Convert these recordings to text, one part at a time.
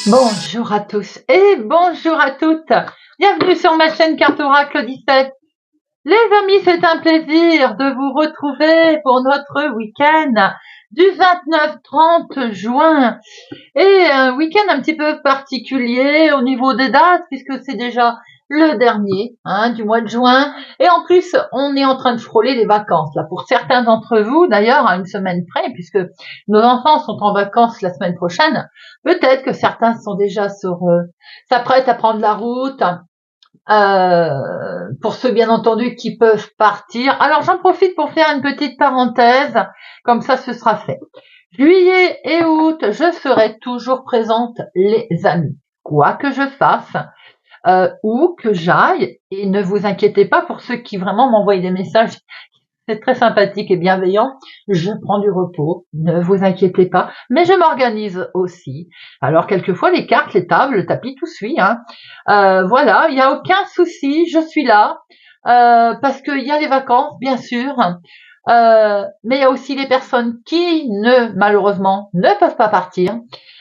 Bonjour à tous et bonjour à toutes. Bienvenue sur ma chaîne Carte Oracle 17. Les amis, c'est un plaisir de vous retrouver pour notre week-end du 29-30 juin. Et un week-end un petit peu particulier au niveau des dates puisque c'est déjà le dernier du mois de juin. Et en plus, on est en train de frôler les vacances. Là, pour certains d'entre vous, d'ailleurs, à une semaine près, puisque nos enfants sont en vacances la semaine prochaine, peut-être que certains sont déjà s'apprêtent à prendre la route. Pour ceux bien entendu qui peuvent partir. Alors j'en profite pour faire une petite parenthèse, comme ça ce sera fait. Juillet et août, je serai toujours présente les amis, quoi que je fasse, où que j'aille, et ne vous inquiétez pas pour ceux qui vraiment m'envoient des messages. C'est très sympathique et bienveillant. Je prends du repos, ne vous inquiétez pas. Mais je m'organise aussi. Alors quelquefois les cartes, les tables, le tapis, tout suit. Voilà, il n'y a aucun souci, je suis là. Parce qu'il y a les vacances, bien sûr. Mais il y a aussi les personnes qui malheureusement, ne peuvent pas partir.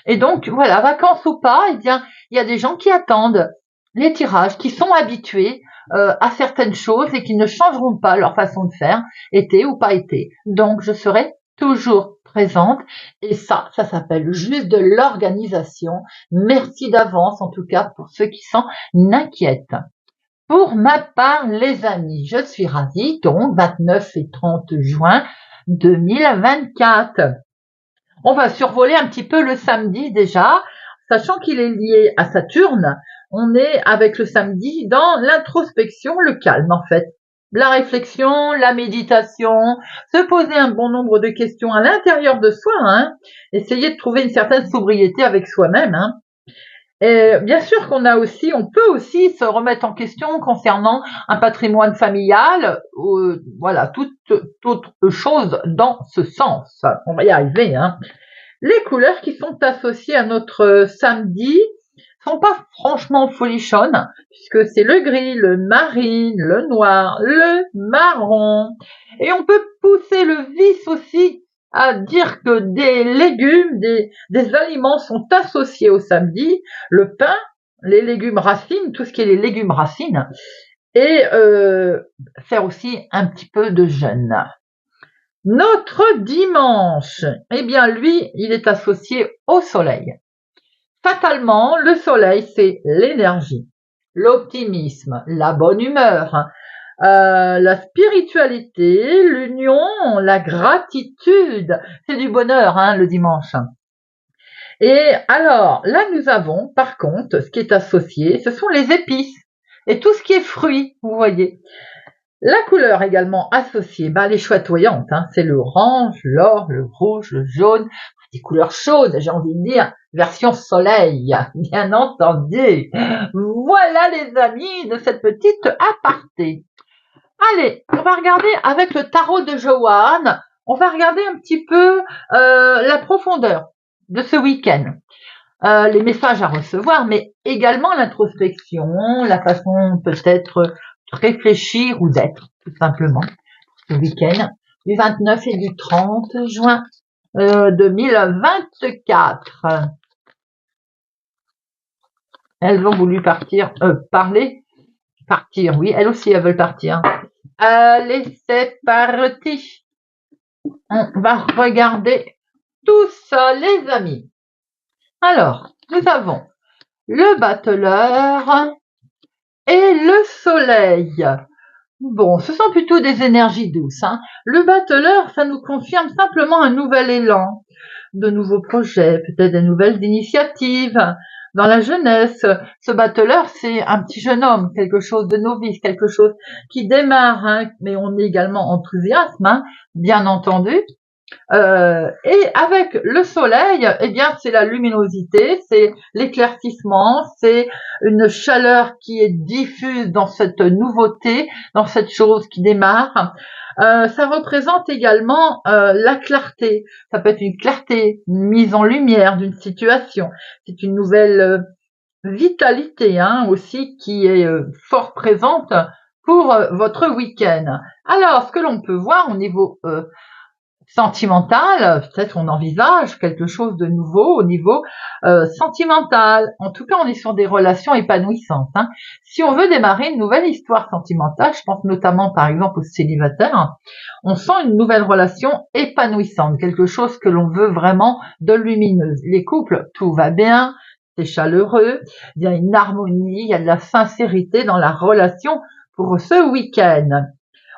Et donc voilà, vacances ou pas, eh bien, il y a des gens qui attendent les tirages, qui sont habitués à certaines choses et qui ne changeront pas leur façon de faire, été ou pas été. Donc, je serai toujours présente et ça s'appelle juste de l'organisation. Merci d'avance, en tout cas, pour ceux qui s'en inquiètent. Pour ma part, les amis, je suis ravie, donc 29 et 30 juin 2024. On va survoler un petit peu le samedi déjà, sachant qu'il est lié à Saturne. On est avec le samedi dans l'introspection, le calme en fait. La réflexion, la méditation, se poser un bon nombre de questions à l'intérieur de soi, essayer de trouver une certaine sobriété avec soi-même. Et bien sûr on peut aussi se remettre en question concernant un patrimoine familial, voilà, toute chose dans ce sens. On va y arriver, Les couleurs qui sont associées à notre samedi sont pas franchement folichonnes, puisque c'est le gris, le marine, le noir, le marron. Et on peut pousser le vice aussi à dire que des légumes, des aliments sont associés au samedi, le pain, les légumes racines, tout ce qui est les légumes racines, et faire aussi un petit peu de jeûne. Notre dimanche, eh bien lui, il est associé au soleil. Fatalement, le soleil, c'est l'énergie, l'optimisme, la bonne humeur, la spiritualité, l'union, la gratitude. C'est du bonheur, le dimanche. Et alors, là, nous avons, par contre, ce qui est associé, ce sont les épices et tout ce qui est fruits, vous voyez. La couleur également associée, les chatoyantes, c'est l'orange, l'or, le rouge, le jaune, des couleurs chaudes, j'ai envie de dire, version soleil, bien entendu. Voilà les amis de cette petite aparté. Allez, on va regarder avec le tarot de Joanne, on va regarder un petit peu la profondeur de ce week-end. Les messages à recevoir, mais également l'introspection, la façon peut-être de réfléchir ou d'être, tout simplement, ce week-end du 29 et du 30 juin 2024. Elles ont voulu partir, partir, oui, elles aussi elles veulent partir. Allez, c'est parti. On va regarder tout ça, les amis. Alors, nous avons le battleur et le soleil. Bon, ce sont plutôt des énergies douces. Le battleur, ça nous confirme simplement un nouvel élan, de nouveaux projets, peut-être des nouvelles initiatives. Dans la jeunesse, ce battleur, c'est un petit jeune homme, quelque chose de novice, quelque chose qui démarre, mais on est également enthousiasme, bien entendu. Et avec le soleil, eh bien, c'est la luminosité, c'est l'éclaircissement, c'est une chaleur qui est diffuse dans cette nouveauté, dans cette chose qui démarre. Ça représente également la clarté. Ça peut être une clarté, une mise en lumière d'une situation. C'est une nouvelle vitalité aussi qui est fort présente pour votre week-end. Alors, ce que l'on peut voir au niveau sentimental, peut-être on envisage quelque chose de nouveau au niveau sentimental. En tout cas, on est sur des relations épanouissantes. Hein. Si on veut démarrer une nouvelle histoire sentimentale, je pense notamment par exemple aux célibataires, on sent une nouvelle relation épanouissante, quelque chose que l'on veut vraiment de lumineuse. Les couples, tout va bien, c'est chaleureux, il y a une harmonie, il y a de la sincérité dans la relation pour ce week-end.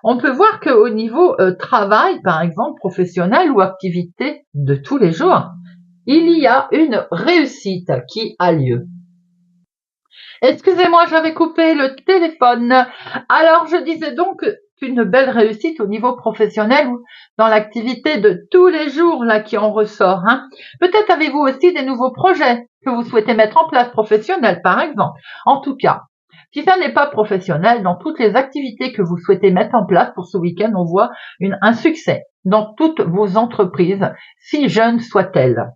On peut voir qu'au niveau travail, par exemple, professionnel ou activité de tous les jours, il y a une réussite qui a lieu. Excusez-moi, j'avais coupé le téléphone. Alors, je disais donc qu'une belle réussite au niveau professionnel ou dans l'activité de tous les jours là qui en ressort. Hein. Peut-être avez-vous aussi des nouveaux projets que vous souhaitez mettre en place professionnels, par exemple. En tout cas, si ça n'est pas professionnel, dans toutes les activités que vous souhaitez mettre en place pour ce week-end, on voit un succès dans toutes vos entreprises, si jeunes soient-elles.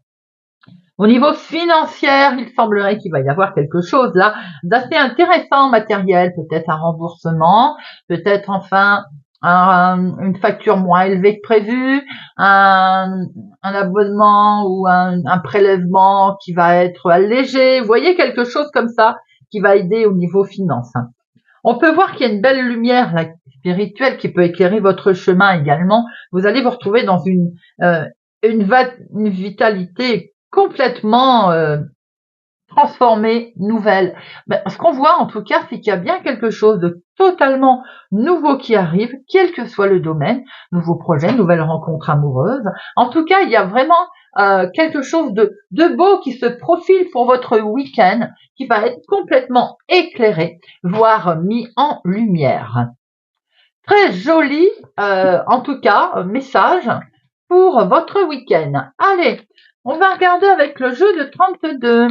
Au niveau financier, il semblerait qu'il va y avoir quelque chose là d'assez intéressant en matériel, peut-être un remboursement, peut-être enfin une facture moins élevée que prévu, un abonnement ou un prélèvement qui va être allégé. Vous voyez quelque chose comme ça qui va aider au niveau finance. On peut voir qu'il y a une belle lumière là, spirituelle qui peut éclairer votre chemin également. Vous allez vous retrouver dans une vitalité complètement transformée, nouvelle. Ben, ce qu'on voit en tout cas, c'est qu'il y a bien quelque chose de totalement nouveau qui arrive, quel que soit le domaine, nouveaux projets, nouvelles rencontres amoureuses. En tout cas, il y a vraiment quelque chose de beau qui se profile pour votre week-end, qui va être complètement éclairé, voire mis en lumière. Très joli, en tout cas, message pour votre week-end. Allez, on va regarder avec le jeu de 32.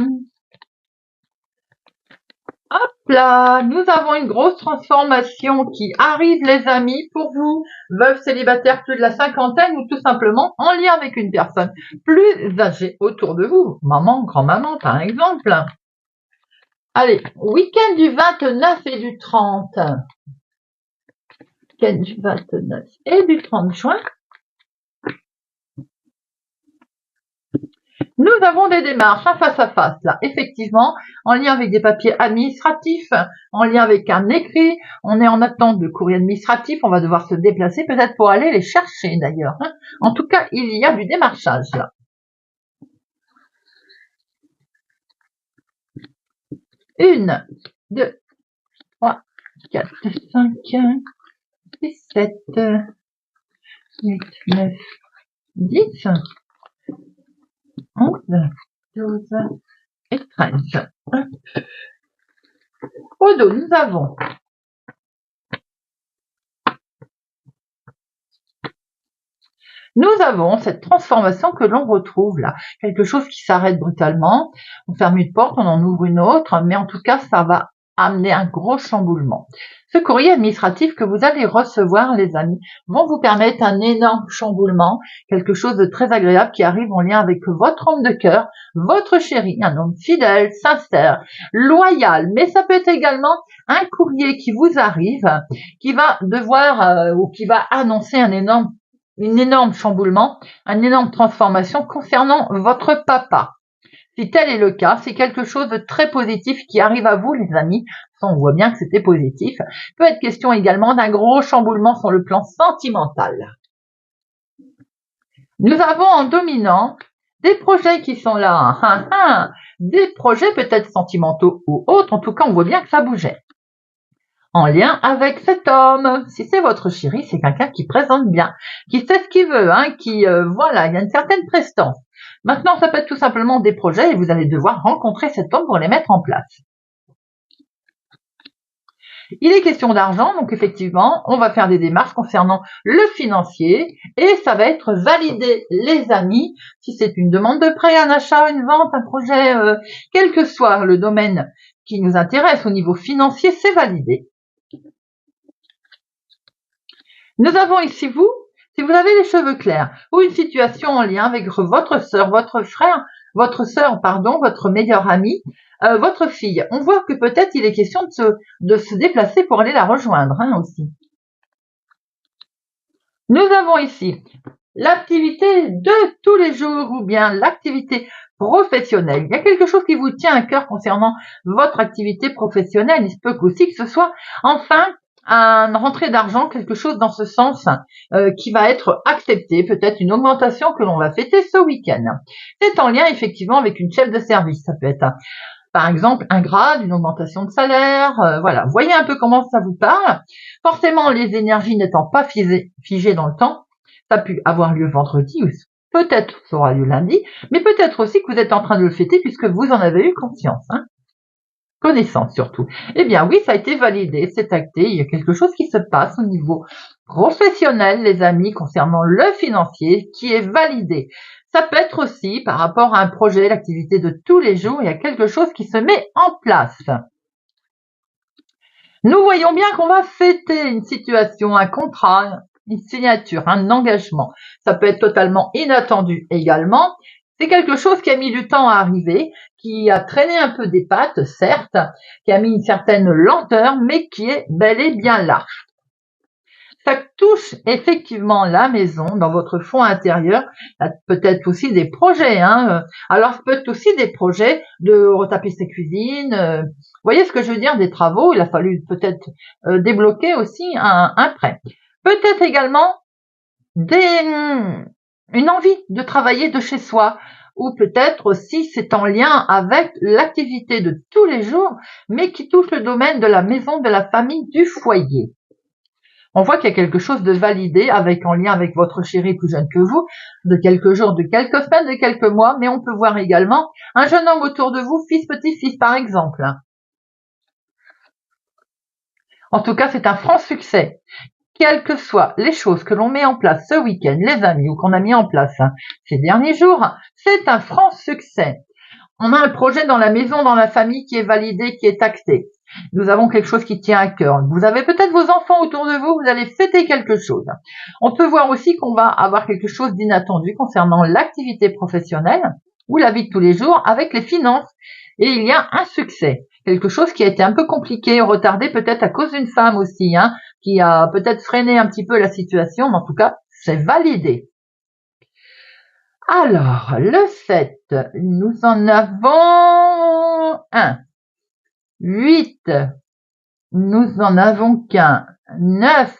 Hop là, nous avons une grosse transformation qui arrive, les amis, pour vous, veuves célibataires plus de la cinquantaine ou tout simplement en lien avec une personne plus âgée autour de vous, maman, grand-maman par exemple. Allez, week-end du 29 et du 30. Week-end du 29 et du 30 juin. Nous avons des démarches face à face, là, effectivement, en lien avec des papiers administratifs, en lien avec un écrit, on est en attente de courrier administratif, on va devoir se déplacer peut-être pour aller les chercher d'ailleurs. Hein. En tout cas, il y a du démarchage là. 1, 2, 3, 4, 5, 6, 7, 8, 9, 10, 11, 12 et 13. Au dos, nous avons cette transformation que l'on retrouve là. Quelque chose qui s'arrête brutalement. On ferme une porte, on en ouvre une autre, mais en tout cas, ça va amener un gros chamboulement. Ce courrier administratif que vous allez recevoir, les amis, vont vous permettre un énorme chamboulement, quelque chose de très agréable qui arrive en lien avec votre homme de cœur, votre chéri, un homme fidèle, sincère, loyal, mais ça peut être également un courrier qui vous arrive, qui va devoir ou qui va annoncer un énorme chamboulement, une énorme transformation concernant votre papa. Si tel est le cas, c'est quelque chose de très positif qui arrive à vous, les amis. On voit bien que c'était positif. Il peut être question également d'un gros chamboulement sur le plan sentimental. Nous avons en dominant des projets qui sont là. Des projets peut-être sentimentaux ou autres. En tout cas, on voit bien que ça bougeait. En lien avec cet homme. Si c'est votre chéri, c'est quelqu'un qui présente bien, qui sait ce qu'il veut, voilà, il y a une certaine prestance. Maintenant, ça peut être tout simplement des projets et vous allez devoir rencontrer cet homme pour les mettre en place. Il est question d'argent, donc effectivement, on va faire des démarches concernant le financier et ça va être validé, les amis. Si c'est une demande de prêt, un achat, une vente, un projet, quel que soit le domaine qui nous intéresse au niveau financier, c'est validé. Nous avons ici vous, si vous avez les cheveux clairs ou une situation en lien avec votre sœur, votre meilleure amie, votre fille. On voit que peut-être il est question de se déplacer pour aller la rejoindre aussi. Nous avons ici l'activité de tous les jours ou bien l'activité professionnelle. Il y a quelque chose qui vous tient à cœur concernant votre activité professionnelle. Il se peut aussi que ce soit enfin une rentrée d'argent, quelque chose dans ce sens qui va être accepté, peut-être une augmentation que l'on va fêter ce week-end. C'est en lien effectivement avec une chef de service. Ça peut être par exemple un grade, une augmentation de salaire, voilà. Voyez un peu comment ça vous parle. Forcément, les énergies n'étant pas figées dans le temps, ça a pu avoir lieu vendredi ou peut-être ça aura lieu lundi, mais peut-être aussi que vous êtes en train de le fêter puisque vous en avez eu conscience, connaissance surtout. Eh bien oui, ça a été validé, c'est acté, il y a quelque chose qui se passe au niveau professionnel, les amis, concernant le financier, qui est validé. Ça peut être aussi par rapport à un projet, l'activité de tous les jours, il y a quelque chose qui se met en place. Nous voyons bien qu'on va fêter une situation, un contrat, une signature, un engagement. Ça peut être totalement inattendu également. C'est quelque chose qui a mis du temps à arriver, qui a traîné un peu des pattes, certes, qui a mis une certaine lenteur, mais qui est bel et bien là. Ça touche effectivement la maison, dans votre fond intérieur, peut-être aussi des projets. Alors peut-être aussi des projets de retaper ses cuisines. Vous voyez ce que je veux dire, des travaux. Il a fallu peut-être débloquer aussi un prêt. Peut-être également une envie de travailler de chez soi, ou peut-être aussi c'est en lien avec l'activité de tous les jours, mais qui touche le domaine de la maison, de la famille, du foyer. On voit qu'il y a quelque chose de validé en lien avec votre chéri plus jeune que vous, de quelques jours, de quelques semaines, de quelques mois, mais on peut voir également un jeune homme autour de vous, fils, petit-fils par exemple. En tout cas, c'est un franc succès. Quelles que soient les choses que l'on met en place ce week-end, les amis, ou qu'on a mis en place ces derniers jours, c'est un franc succès. On a un projet dans la maison, dans la famille qui est validé, qui est acté. Nous avons quelque chose qui tient à cœur. Vous avez peut-être vos enfants autour de vous, vous allez fêter quelque chose. On peut voir aussi qu'on va avoir quelque chose d'inattendu concernant l'activité professionnelle ou la vie de tous les jours avec les finances. Et il y a un succès. Quelque chose qui a été un peu compliqué, retardé peut-être à cause d'une femme aussi, qui a peut-être freiné un petit peu la situation, mais en tout cas, c'est validé. Alors, le 7, nous en avons un. 8, nous en avons qu'un. 9,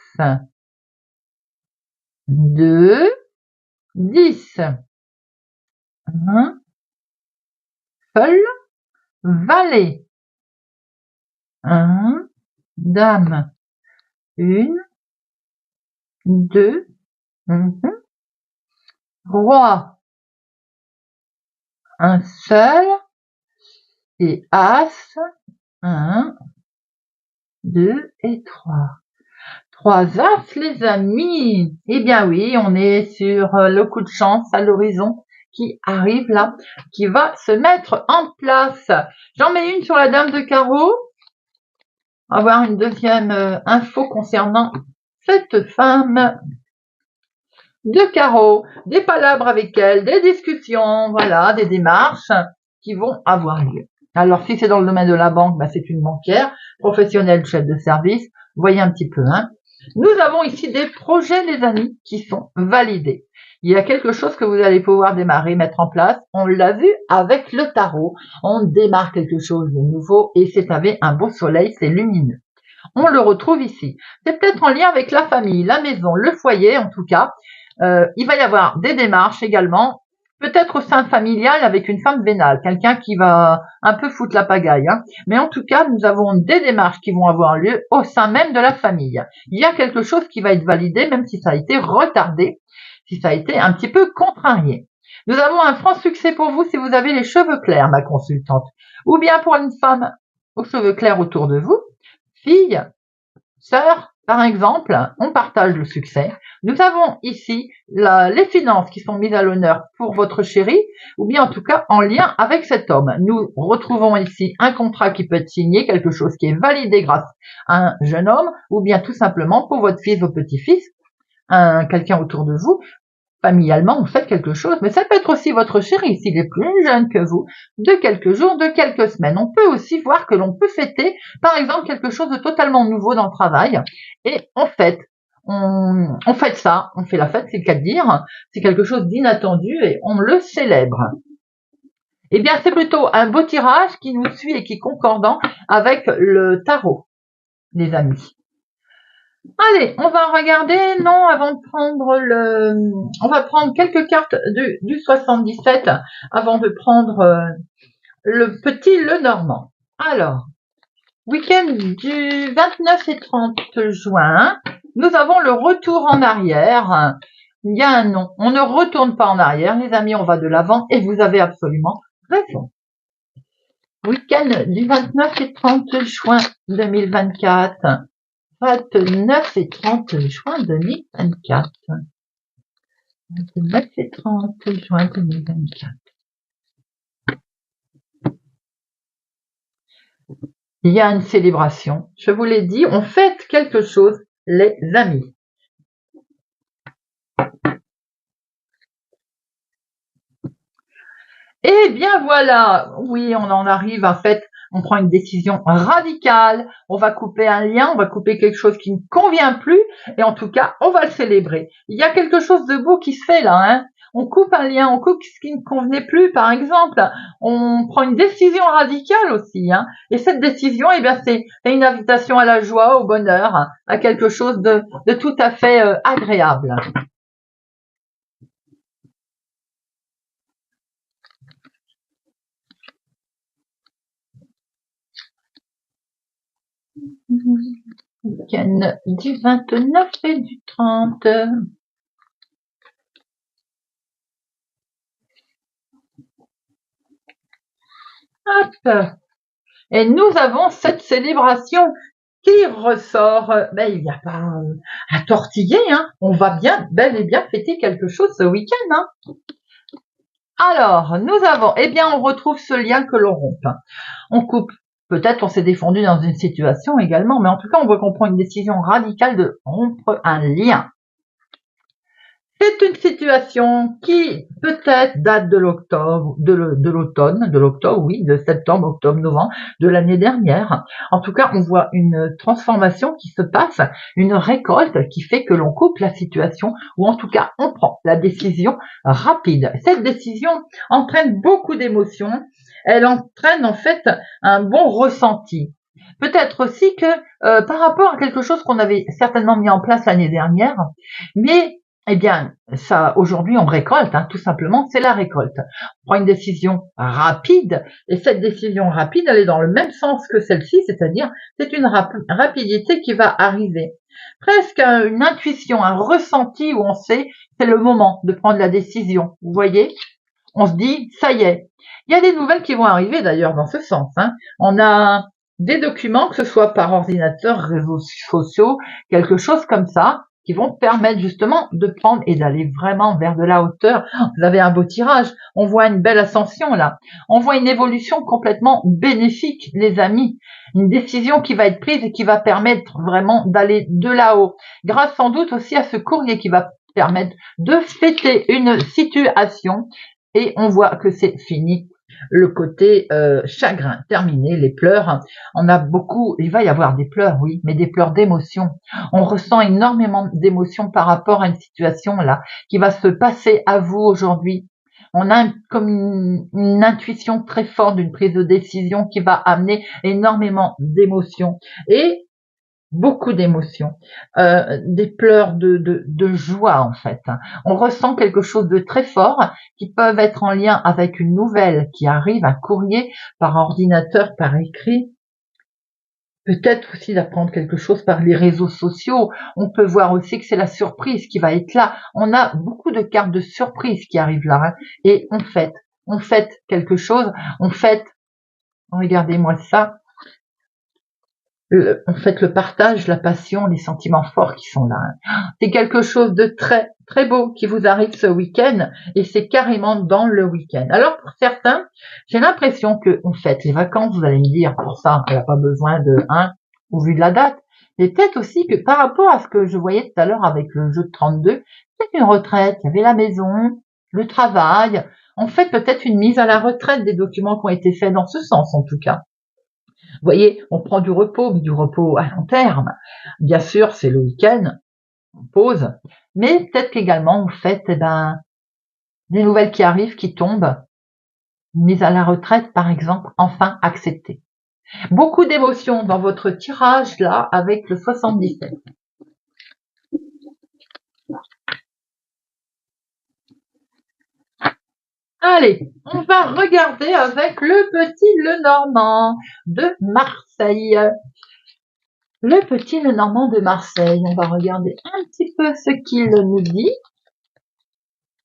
2, 10. Seul, valet. 1, dame. 1, 2, roi. Un seul et as. 1, 2 et 3. 3 as, les amis. Eh bien oui, on est sur le coup de chance à l'horizon qui arrive là, qui va se mettre en place. J'en mets une sur la dame de carreau. On va voir une deuxième info concernant cette femme de carreau. Des palabres avec elle, des discussions, voilà, des démarches qui vont avoir lieu. Alors, si c'est dans le domaine de la banque, c'est une banquière, professionnelle, chef de service. Vous voyez un petit peu, Nous avons ici des projets, les amis, qui sont validés. Il y a quelque chose que vous allez pouvoir démarrer, mettre en place. On l'a vu avec le tarot. On démarre quelque chose de nouveau et c'est avec un beau soleil, c'est lumineux. On le retrouve ici. C'est peut-être en lien avec la famille, la maison, le foyer en tout cas. Il va y avoir des démarches également. Peut-être au sein familial avec une femme vénale, quelqu'un qui va un peu foutre la pagaille. Mais en tout cas, nous avons des démarches qui vont avoir lieu au sein même de la famille. Il y a quelque chose qui va être validé, même si ça a été retardé, si ça a été un petit peu contrarié. Nous avons un franc succès pour vous si vous avez les cheveux clairs, ma consultante. Ou bien pour une femme aux cheveux clairs autour de vous, fille, sœur, par exemple, on partage le succès. Nous avons ici les finances qui sont mises à l'honneur pour votre chéri, ou bien en tout cas en lien avec cet homme. Nous retrouvons ici un contrat qui peut être signé, quelque chose qui est validé grâce à un jeune homme, ou bien tout simplement pour votre fils ou petit-fils, quelqu'un autour de vous. Familialement, vous faites quelque chose, mais ça peut être aussi votre chéri, s'il est plus jeune que vous, de quelques jours, de quelques semaines. On peut aussi voir que l'on peut fêter, par exemple, quelque chose de totalement nouveau dans le travail, et en fait, on fête ça, on fait la fête, c'est le cas de dire, c'est quelque chose d'inattendu et on le célèbre. Eh bien, c'est plutôt un beau tirage qui nous suit et qui est concordant avec le tarot, les amis. Allez, on va regarder, non, avant de prendre on va prendre quelques cartes du 77 avant de prendre le petit Lenormand. Alors, week-end du 29 et 30 juin, nous avons le retour en arrière. Il y a un nom, on ne retourne pas en arrière, les amis, on va de l'avant et vous avez absolument raison. Week-end du 29 et 30 juin 2024. 29 et 30 juin 2024. 29 et 30 juin 2024. Il y a une célébration. Je vous l'ai dit, on fête quelque chose, les amis. Eh bien voilà, oui, on en arrive en fait, on prend une décision radicale, on va couper un lien, on va couper quelque chose qui ne convient plus, et en tout cas, on va le célébrer. Il y a quelque chose de beau qui se fait là, hein. On coupe un lien, on coupe ce qui ne convenait plus, par exemple. On prend une décision radicale aussi, hein. Et cette décision, eh bien, c'est une invitation à la joie, au bonheur, à quelque chose de tout à fait agréable. Week-end du 29 et du 30. Hop. Et nous avons cette célébration qui ressort. Ben, il n'y a pas à tortiller, hein. On va bien, bel et bien fêter quelque chose ce week-end, hein. Alors, nous avons, eh bien, on retrouve ce lien que l'on rompt. On coupe. Peut-être on s'est défendu dans une situation également, mais en tout cas, on voit qu'on prend une décision radicale de rompre un lien. C'est une situation qui peut-être date de l'octobre, de l'octobre, oui, de septembre, octobre, novembre de l'année dernière. En tout cas, on voit une transformation qui se passe, une récolte qui fait que l'on coupe la situation, ou en tout cas, on prend la décision rapide. Cette décision entraîne beaucoup d'émotions. Elle entraîne en fait un bon ressenti. Peut-être aussi que par rapport à quelque chose qu'on avait certainement mis en place l'année dernière, mais eh bien, ça, aujourd'hui, on récolte, hein, tout simplement, c'est la récolte. On prend une décision rapide, et cette décision rapide, elle est dans le même sens que celle-ci, c'est-à-dire, c'est une rapidité qui va arriver. Presque une intuition, un ressenti où on sait, c'est le moment de prendre la décision. Vous voyez? On se dit, ça y est. Il y a des nouvelles qui vont arriver, d'ailleurs, dans ce sens, hein. On a des documents, que ce soit par ordinateur, réseaux sociaux, quelque chose comme ça, qui vont permettre justement de prendre et d'aller vraiment vers de la hauteur. Vous avez un beau tirage, on voit une belle ascension là, on voit une évolution complètement bénéfique, les amis, une décision qui va être prise et qui va permettre vraiment d'aller de là-haut, grâce sans doute aussi à ce courrier qui va permettre de fêter une situation et on voit que c'est fini. Le côté chagrin, terminé, les pleurs. On a beaucoup, il va y avoir des pleurs, oui, mais des pleurs d'émotion. On ressent énormément d'émotions par rapport à une situation là qui va se passer à vous aujourd'hui. On a comme une intuition très forte d'une prise de décision qui va amener énormément d'émotions et beaucoup d'émotions, des pleurs de joie en fait. On ressent quelque chose de très fort qui peuvent être en lien avec une nouvelle qui arrive, un courrier par ordinateur, par écrit. Peut-être aussi d'apprendre quelque chose par les réseaux sociaux. On peut voir aussi que c'est la surprise qui va être là. On a beaucoup de cartes de surprise qui arrivent là, hein, et on fête quelque chose, on fête, regardez-moi ça, en fait, le partage, la passion, les sentiments forts qui sont là. C'est quelque chose de très, très beau qui vous arrive ce week-end et c'est carrément dans le week-end. Alors, pour certains, j'ai l'impression qu'on fête les vacances, vous allez me dire, pour ça, il n'y a pas besoin de au vu de la date. Et peut-être aussi que par rapport à ce que je voyais tout à l'heure avec le jeu de 32, c'est une retraite, il y avait la maison, le travail. En fait, peut-être une mise à la retraite des documents qui ont été faits dans ce sens, en tout cas. Vous voyez, on prend du repos, mais du repos à long terme. Bien sûr, c'est le week-end. pause, mais peut-être qu'également vous faites des nouvelles qui arrivent, qui tombent, mise à la retraite par exemple, enfin acceptée. Beaucoup d'émotions dans votre tirage là avec le 77. Allez, on va regarder avec le petit Lenormand de Marseille. Le petit Lenormand de Marseille, on va regarder un petit peu ce qu'il nous dit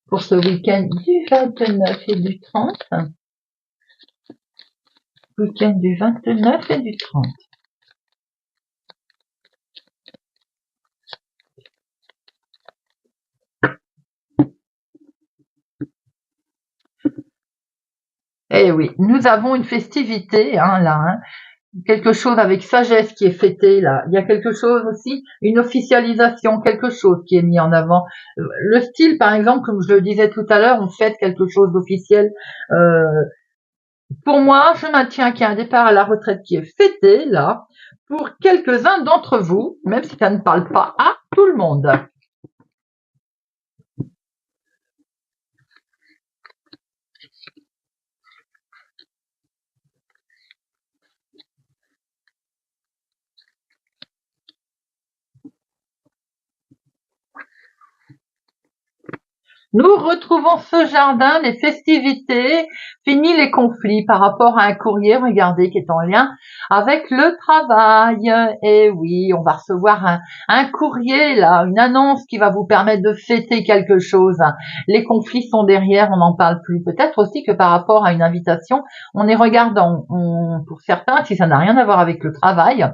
pour ce week-end du 29 et du 30. Week-end du 29 et du 30. Eh oui, nous avons une festivité là, quelque chose avec sagesse qui est fêté là. Il y a quelque chose aussi, une officialisation, quelque chose qui est mis en avant. Le style, par exemple, comme je le disais tout à l'heure, on fête quelque chose d'officiel. Pour moi, je maintiens qu'il y a un départ à la retraite qui est fêté là, pour quelques-uns d'entre vous, même si ça ne parle pas à tout le monde. Nous retrouvons ce jardin, les festivités, fini les conflits par rapport à un courrier, regardez, qui est en lien avec le travail. Et oui, on va recevoir un courrier, là, une annonce qui va vous permettre de fêter quelque chose. Les conflits sont derrière, on n'en parle plus. Peut-être aussi que par rapport à une invitation, on est regardant. Pour certains, si ça n'a rien à voir avec le travail,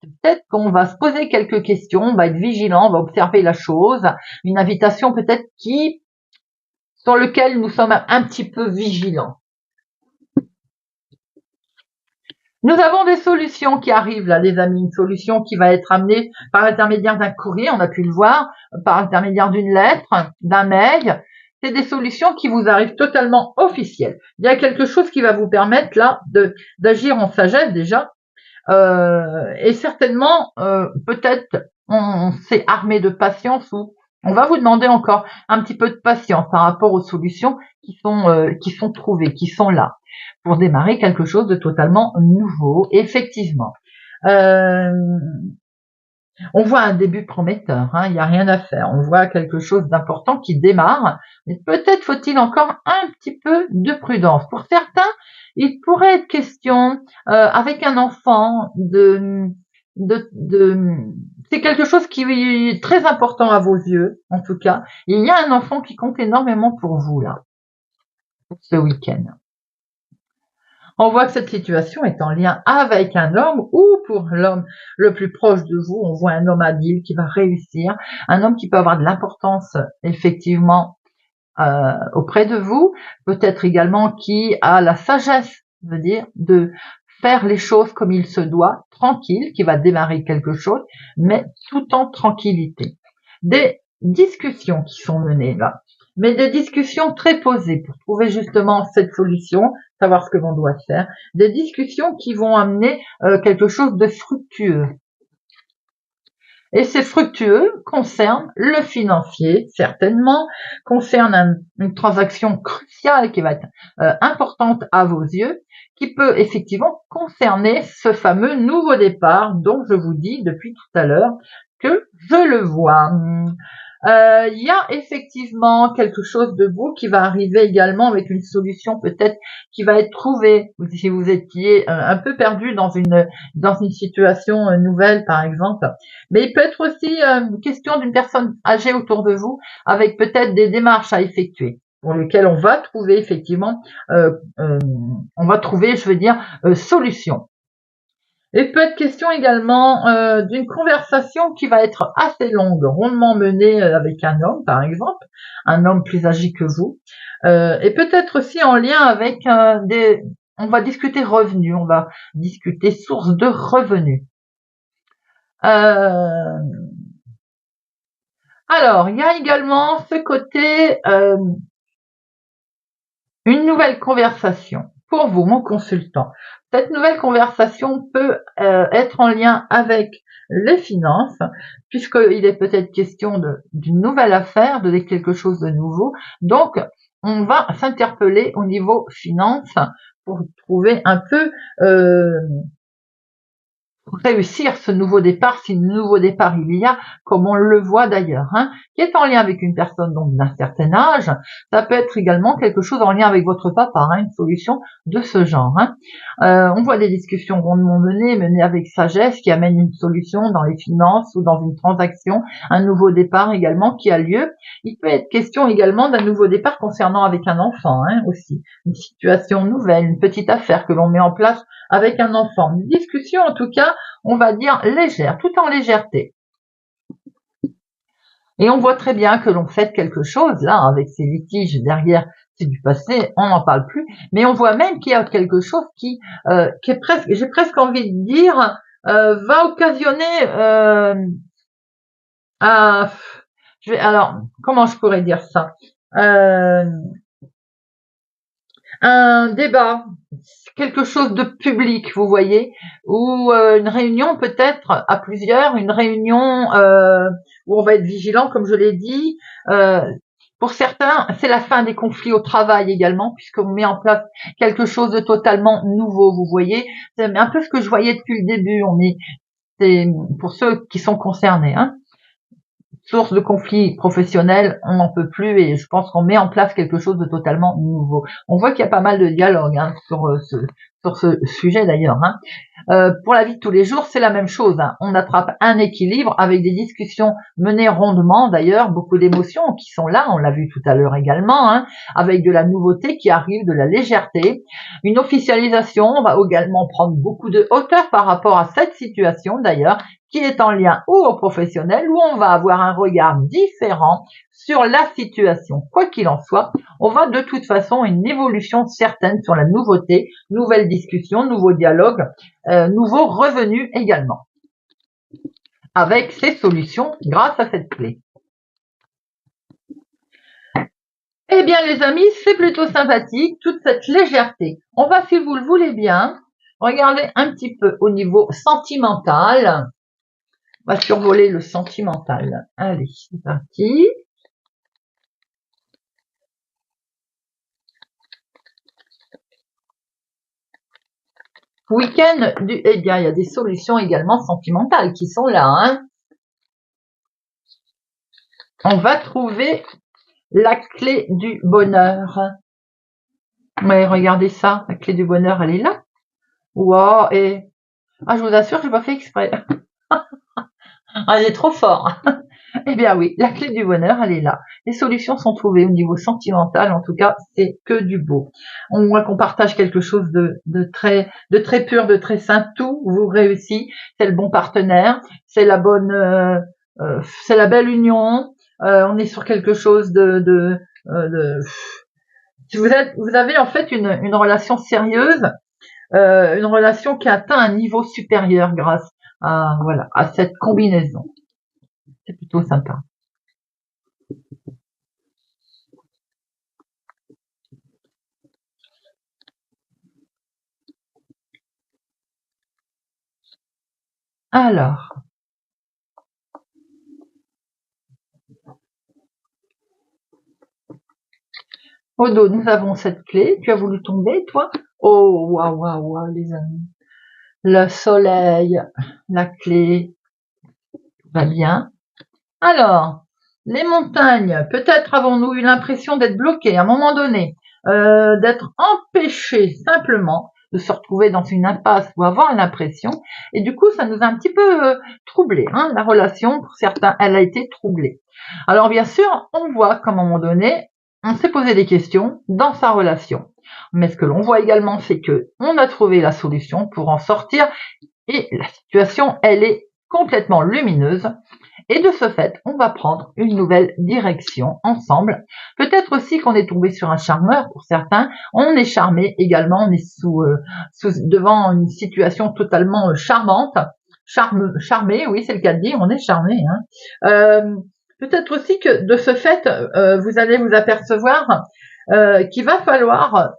peut-être qu'on va se poser quelques questions, on va être vigilant, on va observer la chose. Une invitation peut-être sur lequel nous sommes un petit peu vigilants. Nous avons des solutions qui arrivent là, les amis. Une solution qui va être amenée par l'intermédiaire d'un courrier, on a pu le voir, par l'intermédiaire d'une lettre, d'un mail. C'est des solutions qui vous arrivent totalement officielles. Il y a quelque chose qui va vous permettre là d'agir en sagesse déjà. Et certainement, peut-être, on s'est armé de patience ou on va vous demander encore un petit peu de patience par rapport aux solutions qui sont trouvées, qui sont là, pour démarrer quelque chose de totalement nouveau, effectivement. On voit un début prometteur, il n'y a rien à faire. On voit quelque chose d'important qui démarre, mais peut-être faut-il encore un petit peu de prudence. Pour certains, il pourrait être question, avec un enfant, c'est quelque chose qui est très important à vos yeux, en tout cas. Il y a un enfant qui compte énormément pour vous, là, pour ce week-end. On voit que cette situation est en lien avec un homme ou pour l'homme le plus proche de vous, on voit un homme habile qui va réussir, un homme qui peut avoir de l'importance effectivement auprès de vous, peut-être également qui a la sagesse, je veux dire, de faire les choses comme il se doit, tranquille, qui va démarrer quelque chose, mais tout en tranquillité. Des discussions qui sont menées là, mais des discussions très posées pour trouver justement cette solution, savoir ce que l'on doit faire, des discussions qui vont amener quelque chose de fructueux. Et ces fructueux concernent le financier, certainement, concerne une transaction cruciale qui va être importante à vos yeux, qui peut effectivement concerner ce fameux nouveau départ dont je vous dis depuis tout à l'heure que je le vois. Il y a effectivement quelque chose de vous qui va arriver également avec une solution peut-être qui va être trouvée. Si vous étiez un peu perdu dans une situation nouvelle par exemple, mais il peut être aussi une question d'une personne âgée autour de vous avec peut-être des démarches à effectuer pour lesquelles on va trouver effectivement, on va trouver, je veux dire, solution. Il peut être question également d'une conversation qui va être assez longue, rondement menée avec un homme, par exemple, un homme plus âgé que vous, et peut-être aussi en lien avec on va discuter revenus, on va discuter source de revenus. Alors, il y a également ce côté, une nouvelle conversation. pour vous, mon consultant. Cette nouvelle conversation peut être en lien avec les finances, puisqu'il est peut-être question d'une nouvelle affaire, de quelque chose de nouveau. Donc, on va s'interpeller au niveau finance pour trouver un peu réussir ce nouveau départ, si nouveau départ il y a, comme on le voit d'ailleurs, qui est en lien avec une personne donc d'un certain âge. Ça peut être également quelque chose en lien avec votre papa, une solution de ce genre. On voit des discussions rondement menées avec sagesse, qui amènent une solution dans les finances ou dans une transaction, un nouveau départ également qui a lieu. Il peut être question également d'un nouveau départ concernant avec un enfant aussi, une situation nouvelle, une petite affaire que l'on met en place avec un enfant. Une discussion en tout cas, on va dire légère, tout en légèreté. Et on voit très bien que l'on fait quelque chose, là, avec ces litiges derrière, c'est du passé, on n'en parle plus, mais on voit même qu'il y a quelque chose qui est presque, j'ai presque envie de dire, va occasionner alors, comment je pourrais dire ça, un débat, quelque chose de public, vous voyez, ou une réunion peut-être à plusieurs, une réunion où on va être vigilant, comme je l'ai dit. Pour certains, c'est la fin des conflits au travail également, puisqu'on met en place quelque chose de totalement nouveau, vous voyez. C'est un peu ce que je voyais depuis le début. C'est pour ceux qui sont concernés, source de conflits professionnels, on n'en peut plus et je pense qu'on met en place quelque chose de totalement nouveau. On voit qu'il y a pas mal de dialogue sur ce sujet d'ailleurs. Pour la vie de tous les jours, c'est la même chose. On attrape un équilibre avec des discussions menées rondement d'ailleurs, beaucoup d'émotions qui sont là, on l'a vu tout à l'heure également, avec de la nouveauté qui arrive, de la légèreté. Une officialisation va également prendre beaucoup de hauteur par rapport à cette situation d'ailleurs, qui est en lien ou au professionnel, où on va avoir un regard différent sur la situation. Quoi qu'il en soit, on va de toute façon une évolution certaine sur la nouveauté, nouvelle discussion, nouveau dialogue, nouveau revenu également, avec ces solutions grâce à cette clé. Eh bien les amis, c'est plutôt sympathique, toute cette légèreté. On va, si vous le voulez bien, regarder un petit peu au niveau sentimental. On va survoler le sentimental. Allez, c'est parti. Week-end eh bien, il y a des solutions également sentimentales qui sont là. On va trouver la clé du bonheur. Mais regardez ça, la clé du bonheur, elle est là. Wow, et je vous assure, j'ai pas fait exprès. Elle est trop fort. Eh bien oui, la clé du bonheur, elle est là. Les solutions sont trouvées au niveau sentimental, en tout cas, c'est que du beau. On voit qu'on partage quelque chose de très pur, de très sain. Tout vous réussit. C'est le bon partenaire, c'est la bonne, c'est la belle union. On est sur quelque chose vous avez en fait une relation sérieuse, une relation qui atteint un niveau supérieur grâce à cette combinaison. C'est plutôt sympa. Alors, Odo, nous avons cette clé. Tu as voulu tomber, toi? Oh, waouh, les amis. Le soleil, la clé, tout va bien. Alors, les montagnes. Peut-être avons-nous eu l'impression d'être bloqués à un moment donné, d'être empêchés simplement de se retrouver dans une impasse ou avoir l'impression. Et du coup, ça nous a un petit peu troublé. La relation, pour certains, elle a été troublée. Alors, bien sûr, on voit qu'à un moment donné, on s'est posé des questions dans sa relation. Mais ce que l'on voit également, c'est que on a trouvé la solution pour en sortir et la situation, elle est complètement lumineuse. Et de ce fait, on va prendre une nouvelle direction ensemble. Peut-être aussi qu'on est tombé sur un charmeur pour certains. On est charmé également, on est devant une situation totalement charmante. Charmé, oui, c'est le cas de dire, on est charmé. Peut-être aussi que de ce fait, vous allez vous apercevoir qu'il va falloir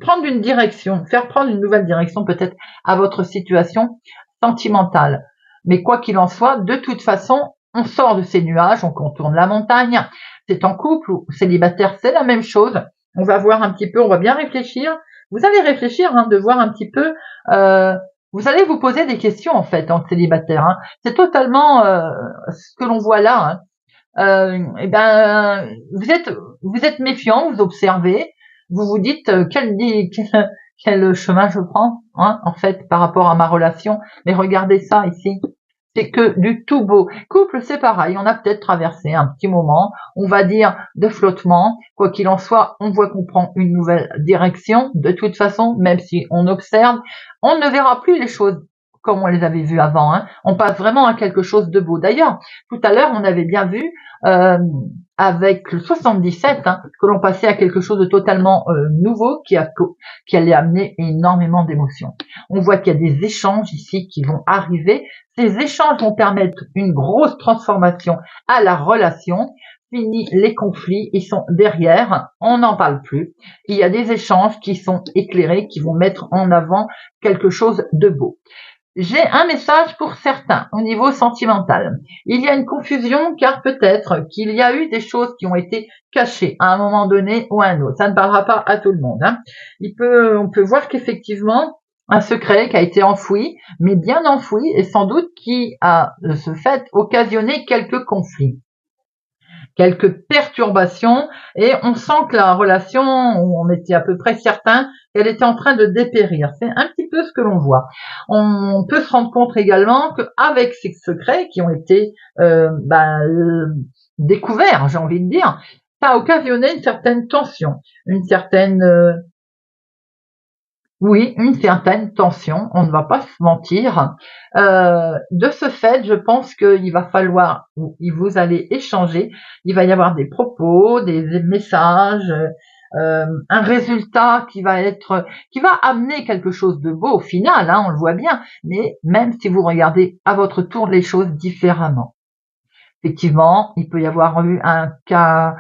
prendre une direction, faire prendre une nouvelle direction peut-être à votre situation sentimentale. Mais quoi qu'il en soit, de toute façon, on sort de ces nuages, on contourne la montagne. C'est en couple ou célibataire, c'est la même chose. On va voir un petit peu, on va bien réfléchir. Vous allez réfléchir, de voir un petit peu. Vous allez vous poser des questions en fait en célibataire. C'est totalement ce que l'on voit là. Eh ben, vous êtes méfiant, vous observez, vous vous dites quel chemin je prends, en fait, par rapport à ma relation. Mais regardez ça ici. C'est que du tout beau. Couple, c'est pareil. On a peut-être traversé un petit moment, on va dire, de flottement. Quoi qu'il en soit, on voit qu'on prend une nouvelle direction. De toute façon, même si on observe, on ne verra plus les choses comme on les avait vues avant. On passe vraiment à quelque chose de beau. D'ailleurs, tout à l'heure, on avait bien vu euh, avec le 77 que l'on passait à quelque chose de totalement nouveau qui allait amener énormément d'émotions. On voit qu'il y a des échanges ici qui vont arriver. Ces échanges vont permettre une grosse transformation à la relation. Fini les conflits, ils sont derrière, on n'en parle plus. Il y a des échanges qui sont éclairés, qui vont mettre en avant quelque chose de beau. J'ai un message pour certains au niveau sentimental. Il y a une confusion car peut-être qu'il y a eu des choses qui ont été cachées à un moment donné ou à un autre. Ça ne parlera pas à tout le monde. On peut voir qu'effectivement, un secret qui a été enfoui, mais bien enfoui, et sans doute qui a, de ce fait, occasionné quelques conflits, quelques perturbations, et on sent que la relation, on était à peu près certain qu'elle était en train de dépérir. C'est un petit peu ce que l'on voit. On peut se rendre compte également qu'avec ces secrets qui ont été découverts, j'ai envie de dire, ça a occasionné une certaine tension, une certaine tension, on ne va pas se mentir. De ce fait, je pense qu'il va falloir, vous allez échanger, il va y avoir des propos, des messages, un résultat qui va amener quelque chose de beau au final, on le voit bien, mais même si vous regardez à votre tour les choses différemment. Effectivement, il peut y avoir eu un cas,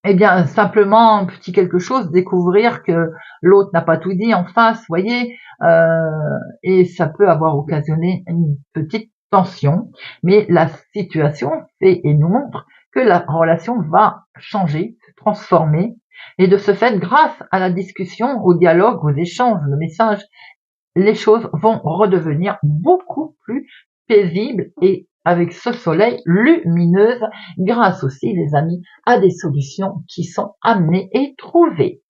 eh bien, simplement un petit quelque chose, découvrir que l'autre n'a pas tout dit en face, voyez, et ça peut avoir occasionné une petite tension, mais la situation fait et nous montre que la relation va changer, se transformer, et de ce fait, grâce à la discussion, au dialogue, aux échanges, le message, les choses vont redevenir beaucoup plus paisibles et avec ce soleil lumineuse, grâce aussi, les amis, à des solutions qui sont amenées et trouvées.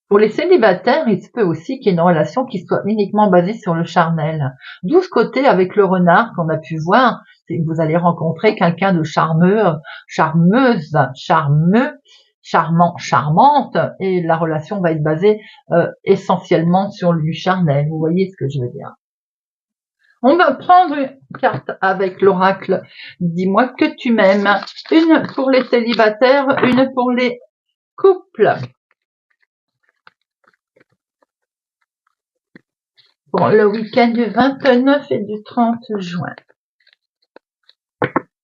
Pour les célibataires, il se peut aussi qu'il y ait une relation qui soit uniquement basée sur le charnel. D'où ce côté avec le renard qu'on a pu voir, c'est que vous allez rencontrer quelqu'un de charmeux, charmeuse, charmeux, charmant, charmante, et la relation va être basée essentiellement sur du charnel. Vous voyez ce que je veux dire? On va prendre une carte avec l'oracle. Dis-moi que tu m'aimes. Une pour les célibataires, une pour les couples. Pour le week-end du 29 et du 30 juin.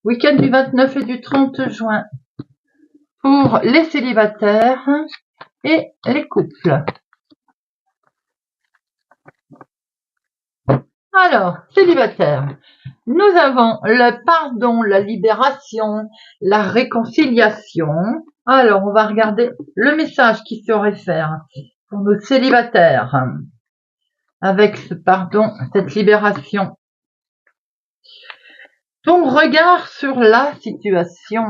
Week-end du 29 et du 30 juin. Pour les célibataires et les couples. Alors, célibataire, nous avons le pardon, la libération, la réconciliation. Alors, on va regarder le message qui se réfère pour nos célibataires avec ce pardon, cette libération. Ton regard sur la situation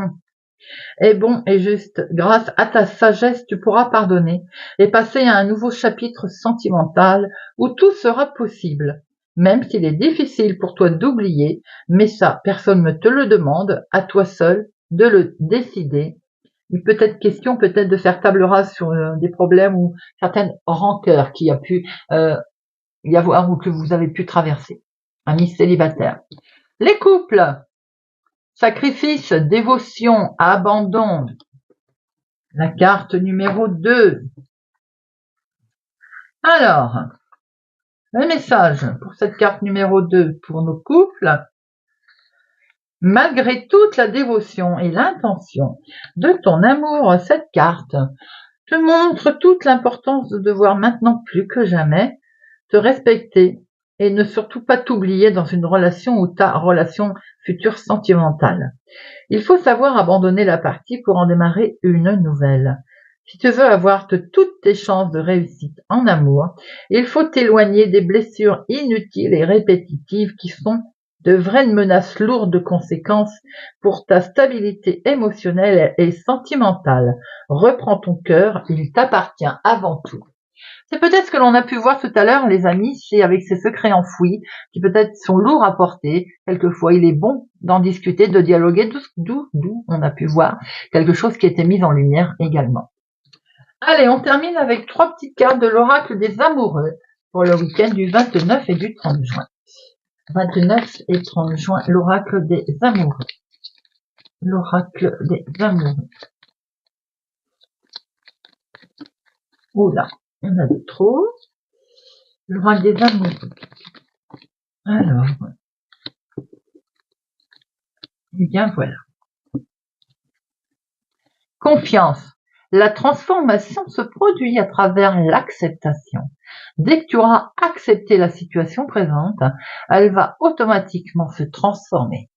est bon et juste. Grâce à ta sagesse, tu pourras pardonner et passer à un nouveau chapitre sentimental où tout sera possible. Même s'il est difficile pour toi d'oublier, mais ça, personne ne te le demande, à toi seul de le décider. Il peut être question peut-être de faire table rase sur des problèmes ou certaines rancœurs qu'il y a pu y avoir ou que vous avez pu traverser. Amis célibataires. Les couples. Sacrifice, dévotion, abandon. La carte numéro 2. Alors, le message pour cette carte numéro 2 pour nos couples. Malgré toute la dévotion et l'intention de ton amour, cette carte te montre toute l'importance de devoir maintenant plus que jamais te respecter et ne surtout pas t'oublier dans une relation ou ta relation future sentimentale. Il faut savoir abandonner la partie pour en démarrer une nouvelle. Si tu veux avoir toutes tes chances de réussite en amour, il faut t'éloigner des blessures inutiles et répétitives qui sont de vraies menaces lourdes de conséquences pour ta stabilité émotionnelle et sentimentale. Reprends ton cœur, il t'appartient avant tout. C'est peut-être ce que l'on a pu voir tout à l'heure, les amis, c'est avec ces secrets enfouis, qui peut-être sont lourds à porter. Quelquefois, il est bon d'en discuter, de dialoguer, d'où on a pu voir quelque chose qui était mis en lumière également. Allez, on termine avec 3 petites cartes de l'oracle des amoureux pour le week-end du 29 et du 30 juin. 29 et 30 juin, l'oracle des amoureux. L'oracle des amoureux. Oula, il y en a de trop. L'oracle des amoureux. Alors, eh bien voilà. Confiance. La transformation se produit à travers l'acceptation. Dès que tu auras accepté la situation présente, elle va automatiquement se transformer.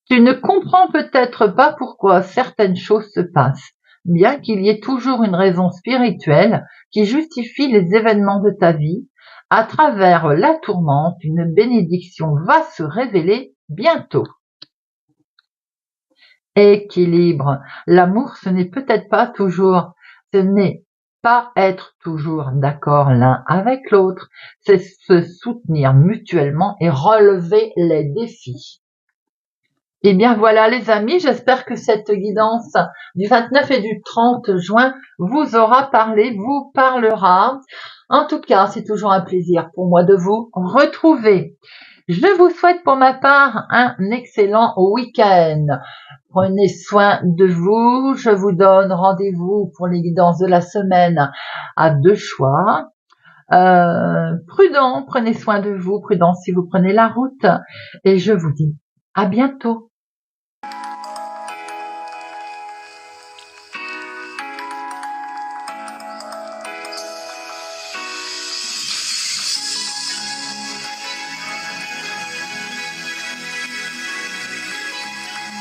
Tu ne comprends peut-être pas pourquoi certaines choses se passent, bien qu'il y ait toujours une raison spirituelle qui justifie les événements de ta vie. À travers la tourmente, une bénédiction va se révéler bientôt. Équilibre. L'amour, ce n'est pas être toujours d'accord l'un avec l'autre, c'est se soutenir mutuellement et relever les défis. Et bien voilà les amis, j'espère que cette guidance du 29 et du 30 juin vous aura parlé, vous parlera. En tout cas, c'est toujours un plaisir pour moi de vous retrouver. Je vous souhaite pour ma part un excellent week-end. Prenez soin de vous. Je vous donne rendez-vous pour les guidances de la semaine à 2 choix. Prudent, prenez soin de vous. Prudent si vous prenez la route. Et je vous dis à bientôt.